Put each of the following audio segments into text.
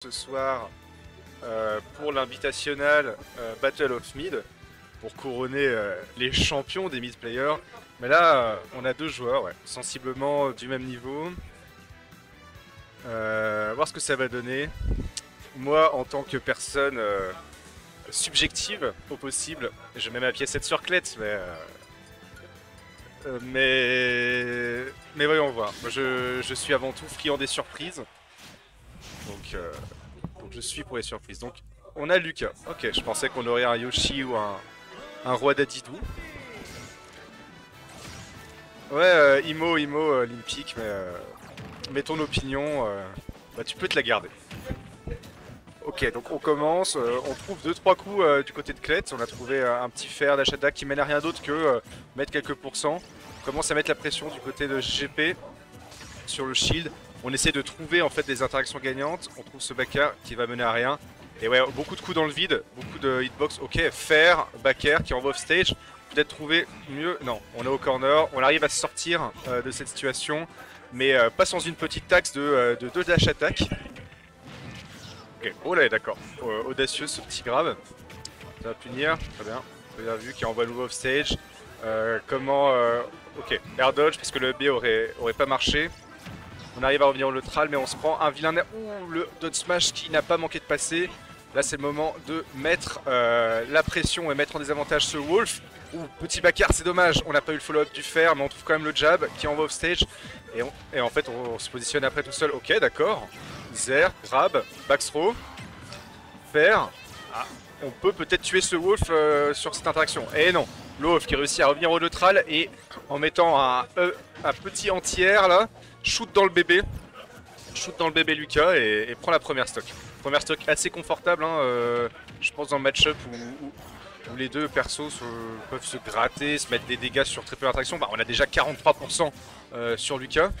ce soir pour l'invitationnel Battle of Mid pour couronner les champions des mid players. Mais là, on a deux joueurs sensiblement du même niveau. Voir ce que ça va donner. Moi, en tant que personne subjective au possible, je mets ma piécette sur Klett, mais voyons voir. Moi, je suis avant tout friand des surprises. Donc je suis pour les surprises. Donc on a Lucas. Ok, je pensais qu'on aurait un Yoshi ou un roi d'Adidou. Ouais, Imo, Olympique, mais ton opinion, bah, tu peux te la garder. Ok, donc on commence, on trouve 2-3 coups du côté de Klett. On a trouvé un petit fer d'Ashada qui mène à rien d'autre que mettre quelques pourcents. On commence à mettre la pression du côté de GP sur le shield. On essaie de trouver en fait des interactions gagnantes. On trouve ce backer qui va mener à rien. Et ouais, beaucoup de coups dans le vide, beaucoup de hitbox. Ok, fer, backer qui envoie off stage. Peut-être trouver mieux. Non, on est au corner. On arrive à sortir de cette situation, mais pas sans une petite taxe de 2 dash attack. Ok, oh là, d'accord. Audacieux ce petit grave. Ça va punir, très bien. Bien vu qui envoie nouveau off stage. Comment. Ok, air dodge parce que le B aurait pas marché. On arrive à revenir au neutral, mais on se prend un vilain... Ouh, le dodge smash qui n'a pas manqué de passer. Là, c'est le moment de mettre la pression et mettre en désavantage ce Wolf. Ouh, petit backer, c'est dommage. On n'a pas eu le follow-up du fer, mais on trouve quand même le jab qui envoie off stage. Et en fait, on se positionne après tout seul. Ok, d'accord. Zer, grab, backthrow, fer. Ah, on peut peut-être tuer ce Wolf sur cette interaction. Et non, le Wolf qui réussit à revenir au neutral et en mettant un petit anti-air là. Shoot dans le bébé Lucas et prend la première stock. Première stock assez confortable, hein, je pense dans le match-up où les deux persos peuvent se gratter, se mettre des dégâts sur très peu d'interaction. Bah, on a déjà 43% sur Lucas.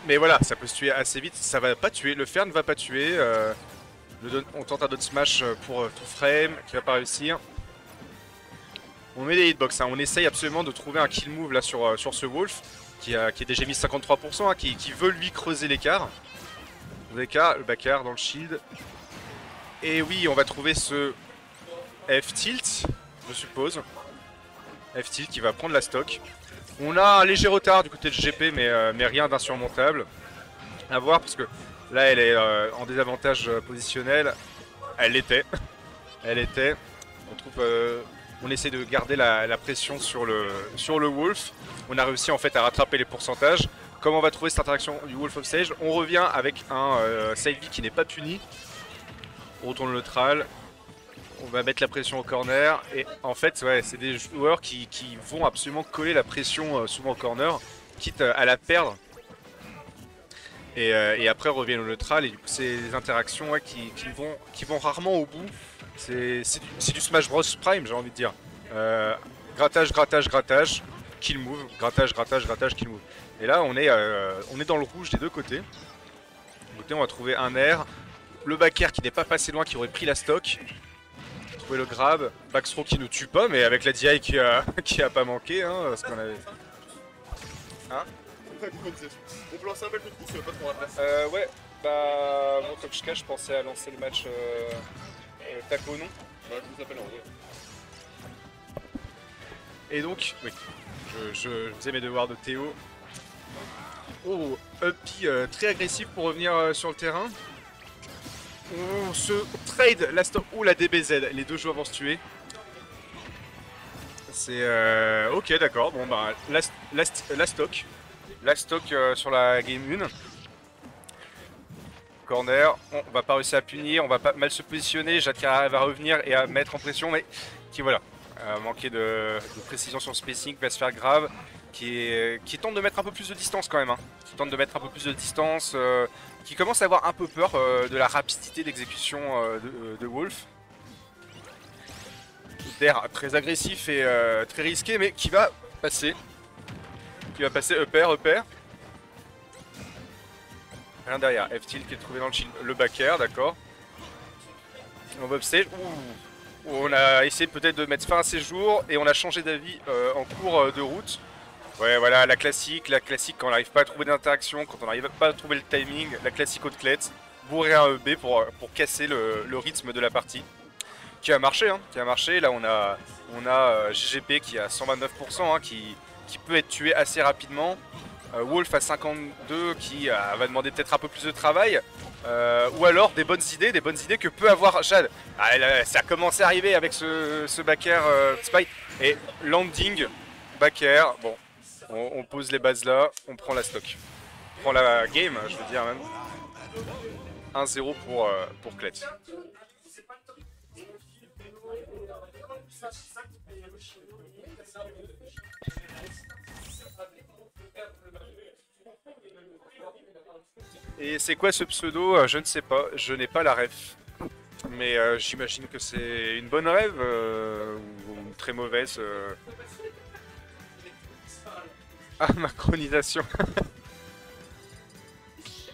Mais voilà, ça peut se tuer assez vite, ça va pas tuer, le fer ne va pas tuer. On tente un dot smash pour tout frame qui va pas réussir. On met des hitbox, hein. On essaye absolument de trouver un kill move là sur ce Wolf. Qui est déjà mis 53%, hein, qui veut lui creuser l'écart. L'écart, le backer dans le shield. Et oui, on va trouver ce F-tilt, je suppose. F-tilt qui va prendre la stock. On a un léger retard du côté de GP, mais rien d'insurmontable. À voir, parce que là, elle est en désavantage positionnel. Elle l'était. Elle était. On trouve... on essaie de garder la pression sur le Wolf. On a réussi en fait à rattraper les pourcentages. Comment on va trouver cette interaction du Wolf of Sage? On revient avec un side B qui n'est pas puni. On retourne neutral. On va mettre la pression au corner. Et en fait, ouais, c'est des joueurs qui vont absolument coller la pression souvent au corner, quitte à la perdre. Et après, on revient au neutral. Et du coup, c'est des interactions ouais, qui vont rarement au bout. C'est du Smash Bros Prime, j'ai envie de dire. Grattage, grattage, grattage, kill move, grattage, grattage, grattage, kill move. Et là, on est dans le rouge des deux côtés. Côté, on va trouver un air. Le backer qui n'est pas passé loin, qui aurait pris la stock. Trouver le grab. Backthrow qui ne tue pas, mais avec la DI qui a pas manqué. Hein, ce qu'on avait. Hein? On peut lancer un bel coup de pouce, pas trop la place. Ouais, bah, mon Tokchka, je pensais à lancer le match Taco non. Ouais, je vous appelle en vrai. Et donc, oui, je faisais mes devoirs de Théo. Oh, Uppy très agressif pour revenir sur le terrain. On se trade la stock ou la DBZ, les deux joueurs vont se tuer. C'est ok, d'accord, bon bah, la stock. La stock sur la game 1. Corner, on va pas réussir à punir, on va pas mal se positionner, Jadka va revenir et à mettre en pression, mais qui voilà, manquer de précision sur le spacing, va se faire grave, qui tente de mettre un peu plus de distance quand même, hein. Qui tente de mettre un peu plus de distance, qui commence à avoir un peu peur de la rapidité d'exécution de Wolf. D'air très agressif et très risqué, mais qui va passer. Upper. Rien derrière, F-tilt qui est trouvé dans le shield, le backer, d'accord. On va upstage, on a essayé peut-être de mettre fin à ses jours et on a changé d'avis en cours de route. Ouais, voilà, la classique quand on n'arrive pas à trouver d'interaction, quand on n'arrive pas à trouver le timing, la classique haute clette, bourrer un EB pour casser le rythme de la partie. Qui a marché, hein, qui a marché. Là, on a GGP qui a 129%, hein, qui peut être tué assez rapidement. Wolf à 52 qui va demander peut-être un peu plus de travail. Ou alors des bonnes idées que peut avoir Jade. Ah, là, ça a commencé à arriver avec ce back air spike. Et landing, back air, bon, on pose les bases là, on prend la stock. On prend la game, je veux dire même. 1-0 pour Klett. Et c'est quoi ce pseudo? Je ne sais pas, je n'ai pas la ref. Mais j'imagine que c'est une bonne rêve ou une très mauvaise. Ah, macronisation.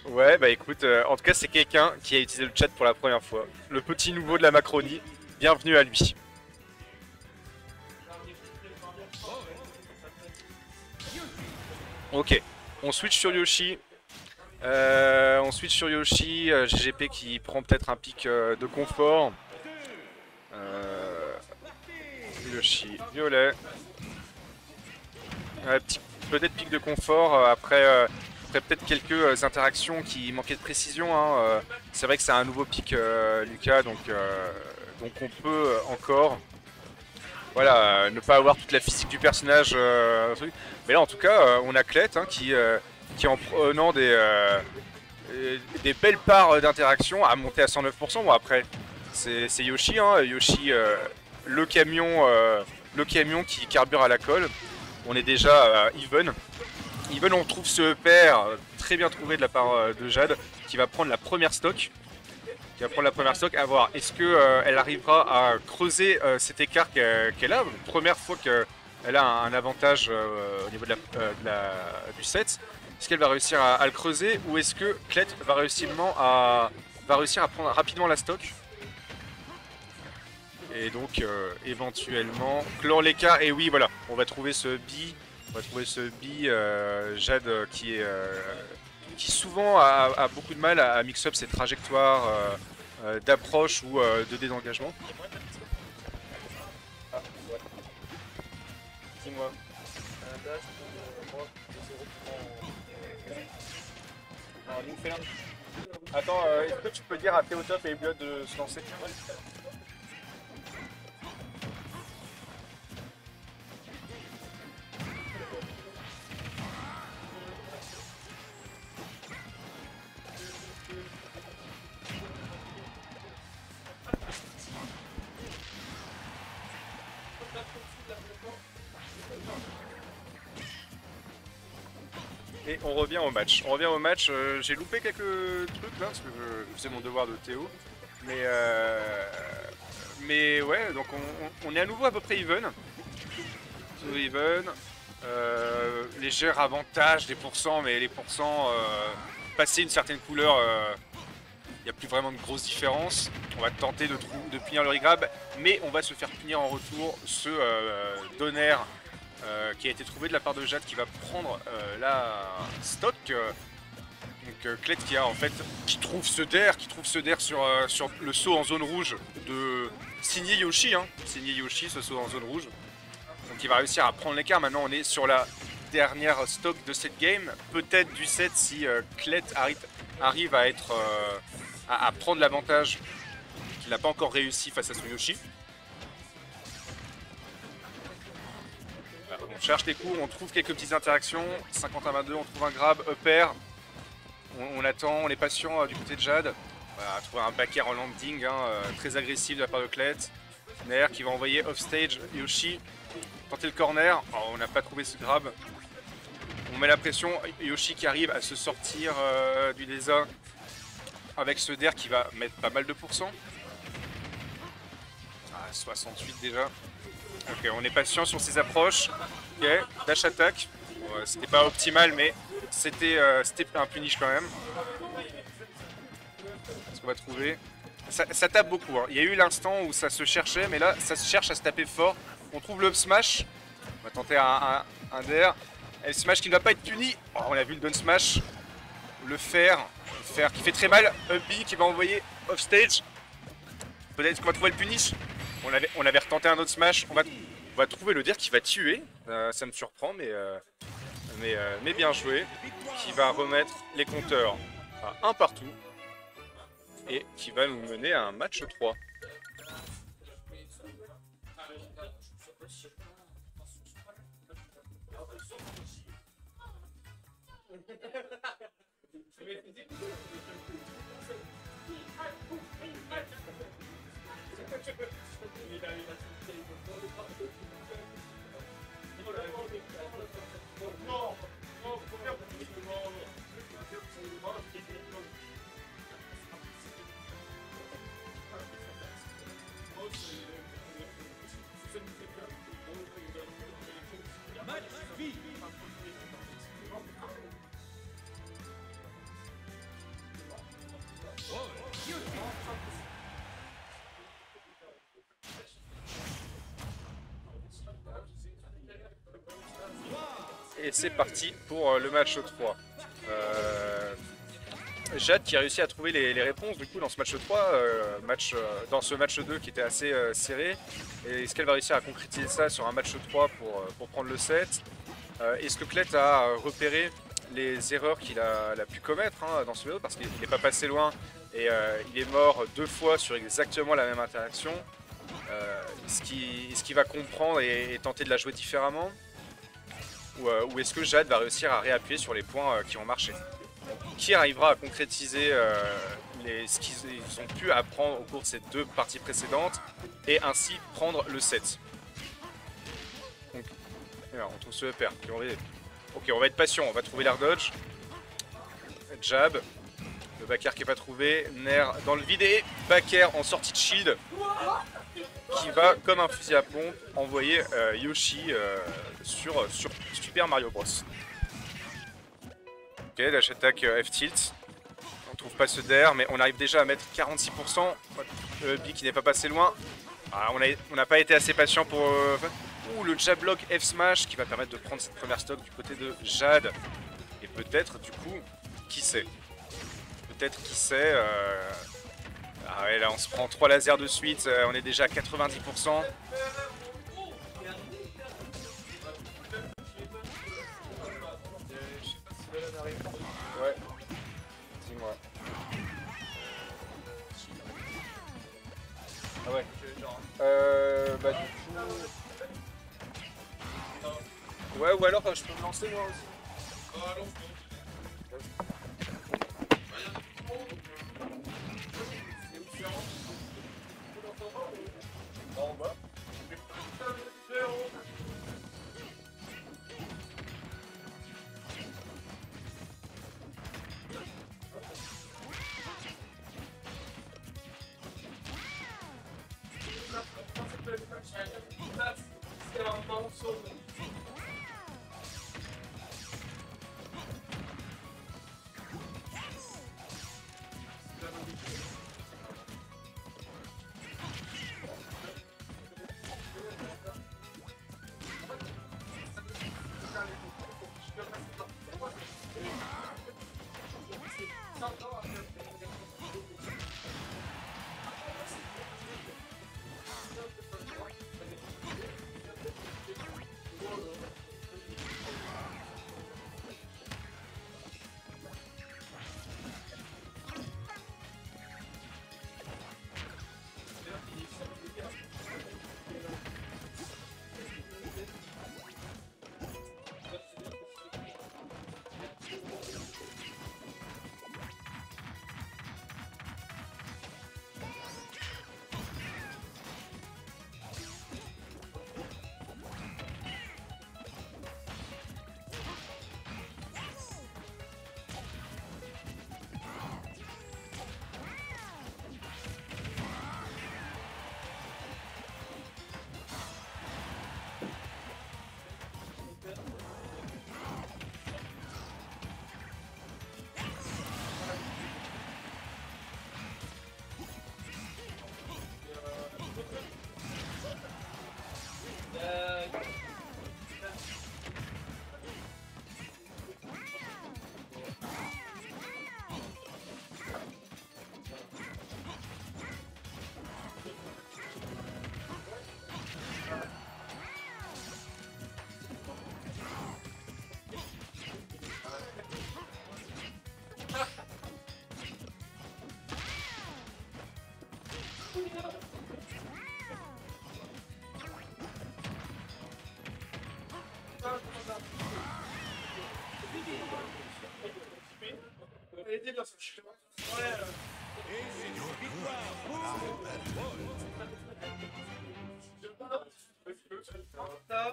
Ouais, bah écoute, en tout cas c'est quelqu'un qui a utilisé le chat pour la première fois. Le petit nouveau de la Macronie, bienvenue à lui. Ok, on switch sur Yoshi. GGP qui prend peut-être un pic de confort. Yoshi, violet. Peut-être pic de confort après peut-être quelques interactions qui manquaient de précision. Hein. C'est vrai que c'est un nouveau pic Lucas, donc on peut encore ne pas avoir toute la physique du personnage. Mais là en tout cas on a Klett hein, qui en prenant des belles parts d'interaction a monté à 109%. Bon après c'est Yoshi, hein. Yoshi le camion qui carbure à la colle. On est déjà even. Even, on trouve ce pair très bien trouvé de la part de Jade qui va prendre la première stock. À voir, est-ce qu'elle arrivera à creuser cet écart qu'elle a. Première fois qu'elle a un avantage au niveau du set. Est-ce qu'elle va réussir à le creuser ou est-ce que Klett va réussir à prendre rapidement la stock? Et donc éventuellement clore l'écart. Et oui voilà, on va trouver ce bi. Jade qui souvent a beaucoup de mal à mix up ses trajectoires d'approche ou de désengagement. Ah ouais. Dis-moi. Attends, est-ce que tu peux dire à Théotop et Blood de se lancer? Et on revient au match. J'ai loupé quelques trucs là parce que je faisais mon devoir de Théo. Mais ouais, donc on est à nouveau à peu près even. Léger avantage des pourcents, mais les pourcents passer une certaine couleur, il n'y a plus vraiment de grosses différences. On va tenter de punir le regrab, mais on va se faire punir en retour ce Donner qui a été trouvé de la part de Jade qui va prendre la stock. Donc Klett qui trouve ce der sur le saut en zone rouge de signé Yoshi, hein. Signé Yoshi ce saut en zone rouge. Donc il va réussir à prendre l'écart. Maintenant on est sur la dernière stock de cette game, peut-être du set si Klett arrive à être à prendre l'avantage qu'il n'a pas encore réussi face à son Yoshi. On cherche des coups, on trouve quelques petites interactions, 50-22, on trouve un grab, up air, on attend, on est patient du côté de Jade. Voilà, trouver un back air en landing, hein, très agressif de la part de Klett. Nair qui va envoyer off stage Yoshi, tenter le corner, oh, on n'a pas trouvé ce grab. On met la pression, Yoshi qui arrive à se sortir du désert avec ce der qui va mettre pas mal de pourcents. Ah, 68 déjà. Ok, on est patient sur ses approches. Ok, dash attack. C'était pas optimal, mais c'était un punish quand même. Ce qu'on va trouver. Ça tape beaucoup. Hein. Il y a eu l'instant où ça se cherchait, mais là, ça se cherche à se taper fort. On trouve le up smash. On va tenter un der. Et smash qui ne va pas être puni. Oh, on a vu le down smash. Le fer qui fait très mal. Upbeat qui va envoyer off stage. Peut-être qu'on va trouver le punish. On avait retenté un autre smash. On va trouver le dire qui va tuer. Ça me surprend, mais bien joué. Qui va remettre les compteurs à 1 partout. Et qui va nous mener à un match 3. Et c'est parti pour le match 3. Jade qui a réussi à trouver les réponses du coup dans ce match 3, dans ce match 2 qui était assez serré. Et est-ce qu'elle va réussir à concrétiser ça sur un match 3 pour prendre le set? Est-ce que Klett a repéré les erreurs qu'il a pu commettre dans ce vidéo, parce qu'il n'est pas passé loin et il est mort 2 fois sur exactement la même interaction. Est-ce qu'il va comprendre et tenter de la jouer différemment, ou est-ce que Jade va réussir à réappuyer sur les points qui ont marché? Qui arrivera à concrétiser ce qu'ils ont pu apprendre au cours de ces 2 parties précédentes et ainsi prendre le set? Donc, alors, on trouve ce upper. Ok, on va être patient, on va trouver l'air dodge. Jab. Le back air qui n'est pas trouvé. Nair dans le vide et back air en sortie de shield. Qui va, comme un fusil à pompe, envoyer Yoshi sur Super Mario Bros. Ok, dash attack F-tilt. On trouve pas ce d'air, mais on arrive déjà à mettre 46%. B qui n'est pas passé loin. Ah, on n'a pas été assez patient pour... le jab lock F-smash qui va permettre de prendre cette première stock du côté de Jade. Et peut-être, du coup, qui sait? Peut-être qui sait... Ah ouais, là on se prend 3 lasers de suite, on est déjà à 90%. Ouais, dis-moi. Ah ouais. Bah du coup... Ouais, ou alors je peux me lancer moi aussi. En bas. Elle était bien ça.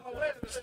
Ouais.